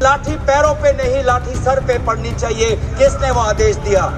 लाठी पैरों पे नहीं, लाठी सर पे पड़नी चाहिए। किसने वो आदेश दिया?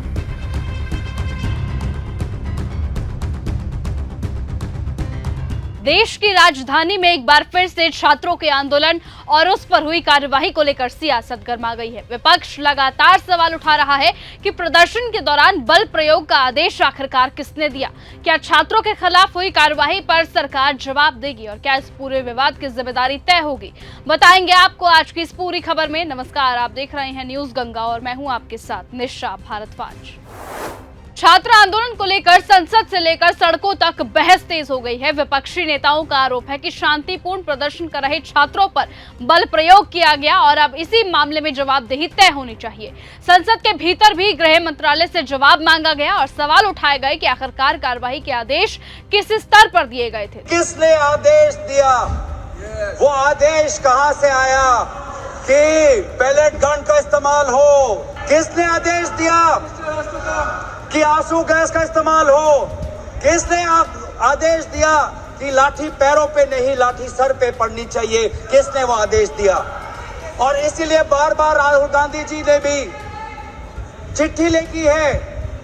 देश की राजधानी में एक बार फिर से छात्रों के आंदोलन और उस पर हुई कार्यवाही को लेकर सियासत गर्मा गई है। विपक्ष लगातार सवाल उठा रहा है कि प्रदर्शन के दौरान बल प्रयोग का आदेश आखिरकार किसने दिया। क्या छात्रों के खिलाफ हुई कार्यवाही पर सरकार जवाब देगी और क्या इस पूरे विवाद की जिम्मेदारी तय होगी, बताएंगे आपको आज की इस पूरी खबर में। नमस्कार, आप देख रहे हैं न्यूज गंगा और मैं हूं आपके साथ निशा भारद्वाज। छात्र आंदोलन को लेकर संसद से लेकर सड़कों तक बहस तेज हो गई है। विपक्षी नेताओं का आरोप है कि शांतिपूर्ण प्रदर्शन कर रहे छात्रों पर बल प्रयोग किया गया और अब इसी मामले में जवाबदेही तय होनी चाहिए। संसद के भीतर भी गृह मंत्रालय से जवाब मांगा गया और सवाल उठाए गए कि आखिरकार कार्रवाई के आदेश किस स्तर पर दिए गए थे। किसने आदेश दिया? वो आदेश कहां से आया कि पैलेट गन का इस्तेमाल हो? किसने आदेश दिया कि आंसू गैस का इस्तेमाल हो? किसने आदेश दिया कि लाठी पैरों पे नहीं, लाठी सर पे पड़नी चाहिए? किसने वो आदेश दिया? और इसीलिए बार बार राहुल गांधी जी ने भी चिट्ठी लिखी है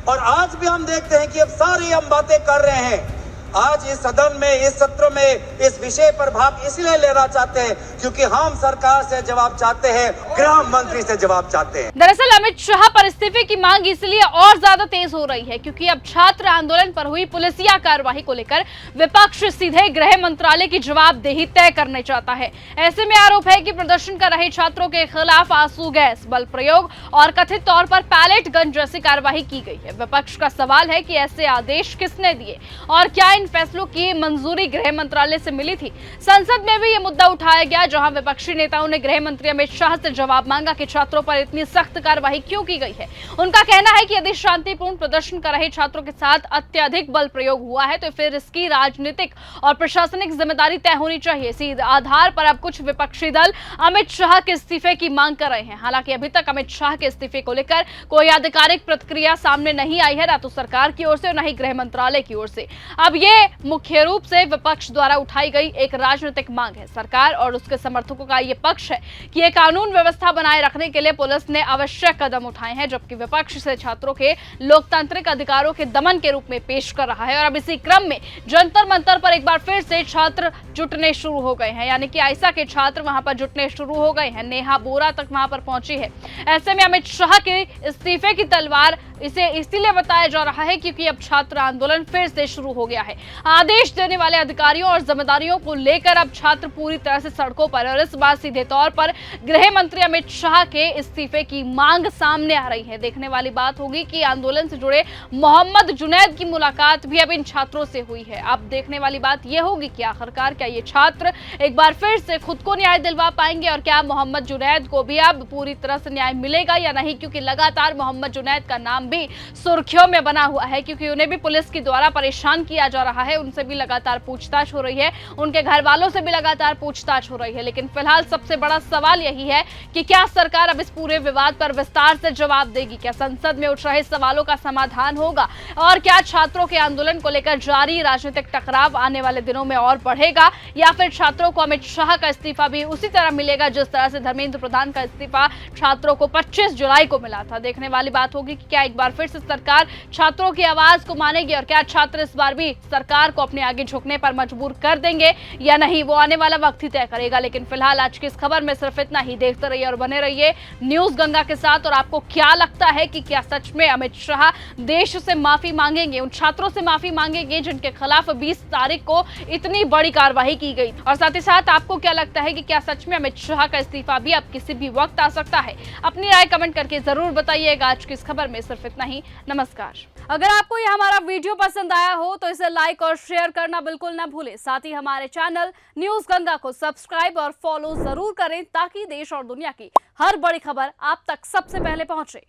और आज भी हम देखते हैं कि अब सारी हम बातें कर रहे हैं। आज इस सदन में, इस सत्र में इस विषय पर भाग इसलिए लेना चाहते हैं क्योंकि हम सरकार से जवाब चाहते हैं, गृह मंत्री से जवाब चाहते हैं। दरअसल अमित शाह पर इस्तीफे की मांग इसलिए और ज्यादा तेज हो रही है क्योंकि अब छात्र आंदोलन पर हुई पुलिसिया कार्रवाई को लेकर विपक्ष सीधे गृह मंत्रालय की जवाबदेही तय करना चाहता है। ऐसे में आरोप है कि प्रदर्शन कर रहे छात्रों के खिलाफ आंसू गैस, बल प्रयोग और कथित तौर पर पैलेट गन जैसी कार्रवाई की गई है। विपक्ष का सवाल है कि ऐसे आदेश किसने दिए और क्या इन फैसलों की मंजूरी गृह मंत्रालय से मिली थी। संसद में भी ये मुद्दा उठाया गया जहां विपक्षी नेताओं ने गृह मंत्री अमित शाह से जवाब मांगा कि छात्रों पर इतनी सख्त कार्रवाई क्यों की गई है। उनका कहना है कि यदि शांतिपूर्ण प्रदर्शन कर रहे छात्रों के साथ अत्यधिक बल प्रयोग हुआ है तो फिर इसकी राजनीतिक और प्रशासनिक जिम्मेदारी तय होनी चाहिए। इसी आधार पर अब कुछ विपक्षी दल अमित शाह के इस्तीफे की मांग कर रहे हैं। हालांकि अभी तक अमित शाह के इस्तीफे को लेकर कोई आधिकारिक प्रतिक्रिया सामने नहीं आई है, ना तो सरकार की ओर से और न ही गृह मंत्रालय की ओर से। अब ये मुख्य रूप से विपक्ष द्वारा उठाई गई एक राजनीतिक मांग है। सरकार और उसके समर्थकों का यह पक्ष है कि ये कानून व्यवस्था बनाए रखने के लिए पुलिस ने आवश्यक कदम उठाए हैं, जबकि विपक्ष से छात्रों के लोकतांत्रिक अधिकारों के दमन के रूप में पेश कर रहा है। और अब इसी क्रम में जंतर मंतर पर एक बार फिर से छात्र जुटने शुरू हो गए हैं, यानी कि आईसा के छात्र वहां पर जुटने शुरू हो गए हैं। नेहा बोरा तक वहां पर पहुंची है। ऐसे में अमित शाह के इस्तीफे की तलवार इसे इसीलिए बताया जा रहा है क्योंकि अब छात्र आंदोलन फिर से शुरू हो गया है। आदेश देने वाले अधिकारियों और जिम्मेदारियों को लेकर अब छात्र पूरी तरह से सड़कों पर, और इस बार सीधे तौर पर गृह मंत्री अमित शाह के इस्तीफे की मांग सामने आ रही है। देखने वाली बात होगी कि आंदोलन से जुड़े मोहम्मद जुनैद की मुलाकात भी अब इन छात्रों से हुई है। अब देखने वाली बात यह होगी कि आखिरकार क्या ये छात्र एक बार फिर से खुद को न्याय दिलवा पाएंगे और क्या मोहम्मद जुनैद को भी अब पूरी तरह से न्याय मिलेगा या नहीं, क्योंकि लगातार मोहम्मद जुनैद का नाम भी सुर्खियों में बना हुआ है क्योंकि उन्हें भी पुलिस के द्वारा परेशान किया जा रहा है। उनसे भी लगातार पूछताछ हो रही है, उनके घर वालों से भी लगातार पूछताछ हो रही है। लेकिन फिलहाल सबसे बड़ा सवाल यही है कि क्या सरकार अब इस पूरे विवाद पर विस्तार से जवाब देगी, क्या संसद में उठ रहे सवालों का समाधान होगा और क्या छात्रों के आंदोलन को लेकर जारी राजनीतिक टकराव आने वाले दिनों में और बढ़ेगा, या फिर छात्रों को अमित शाह का इस्तीफा भी उसी तरह मिलेगा जिस तरह से धर्मेंद्र प्रधान का इस्तीफा छात्रों को 25 जुलाई को मिला था। देखने वाली बात होगी कि क्या एक बार फिर से सरकार छात्रों की आवाज को मानेगी और क्या छात्र इस बार भी सरकार को अपने आगे झुकने पर मजबूर कर देंगे या नहीं, वो आने वाला वक्त ही तय करेगा। लेकिन फिलहाल आज की इस खबर में सिर्फ इतना ही। देखते रहिए और बने रहिए न्यूज गंगा के साथ। और आपको क्या लगता है कि क्या सच में अमित शाह देश से माफी मांगेंगे, उन छात्रों से माफी मांगेंगे जिनके खिलाफ 20 तारीख को इतनी बड़ी कार्रवाई की गई? और साथ ही साथ आपको क्या लगता है कि क्या सच में अमित शाह का इस्तीफा भी अब किसी भी वक्त आ सकता है? अपनी राय कमेंट करके जरूर बताइएगा। आज की इस खबर में सिर्फ इतना ही। नमस्कार। अगर आपको यह हमारा वीडियो पसंद आया हो तो इसे लाइक और शेयर करना बिल्कुल ना भूलें। साथ ही हमारे चैनल न्यूज गंगा को सब्सक्राइब और फॉलो जरूर करें ताकि देश और दुनिया की हर बड़ी खबर आप तक सबसे पहले पहुंचे।